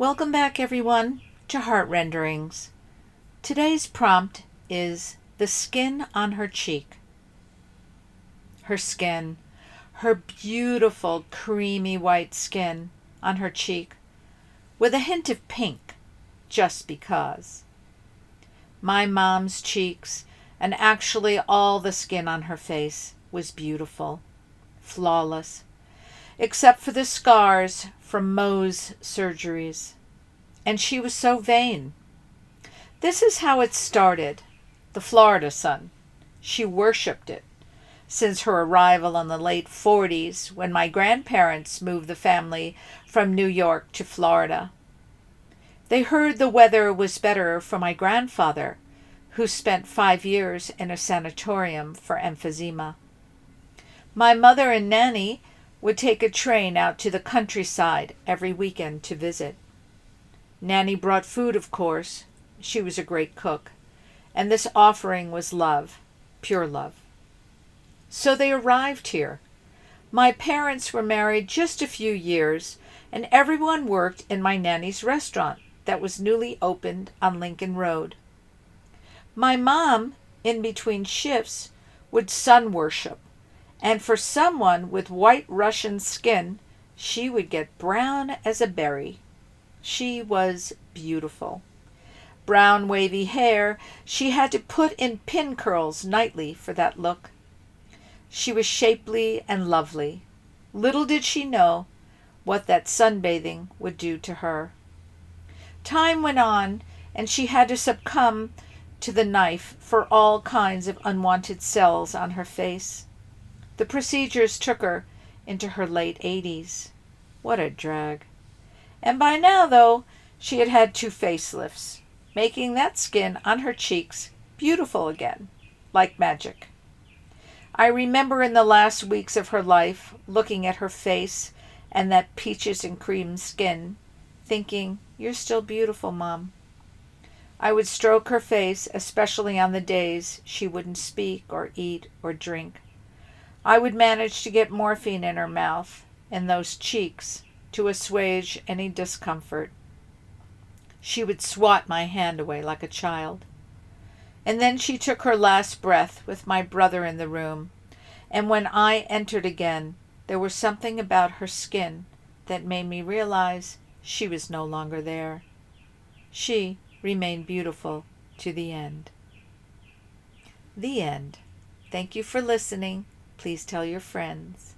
Welcome back, everyone, to Heart Renderings. Today's prompt is the skin on her cheek. Her skin, her beautiful, creamy white skin on her cheek, with a hint of pink, just because. My mom's cheeks, and actually all the skin on her face, was beautiful, flawless, except for the scars from Mohs surgeries. And she was so vain. This is how it started. The Florida sun. She worshipped it since her arrival in the late 40s when my grandparents moved the family from New York to Florida. They heard the weather was better for my grandfather, who spent 5 years in a sanatorium for emphysema. My mother and Nanny would take a train out to the countryside every weekend to visit. Nanny brought food, of course. She was a great cook. And this offering was love, pure love. So they arrived here. My parents were married just a few years, and everyone worked in my nanny's restaurant that was newly opened on Lincoln Road. My mom, in between shifts, would sun worship, and for someone with white Russian skin, she would get brown as a berry. She was beautiful. Brown wavy hair, she had to put in pin curls nightly for that look. She was shapely and lovely. Little did she know what that sunbathing would do to her. Time went on, and she had to succumb to the knife for all kinds of unwanted cells on her face. The procedures took her into her late 80s. What a drag. And by now, though, she had had 2 facelifts, making that skin on her cheeks beautiful again, like magic. I remember in the last weeks of her life looking at her face and that peaches and cream skin, thinking, "You're still beautiful, Mom." I would stroke her face, especially on the days she wouldn't speak or eat or drink. I would manage to get morphine in her mouth and those cheeks to assuage any discomfort. She would swat my hand away like a child. And then she took her last breath with my brother in the room, and when I entered again, there was something about her skin that made me realize she was no longer there. She remained beautiful to the end. The end. Thank you for listening. Please tell your friends.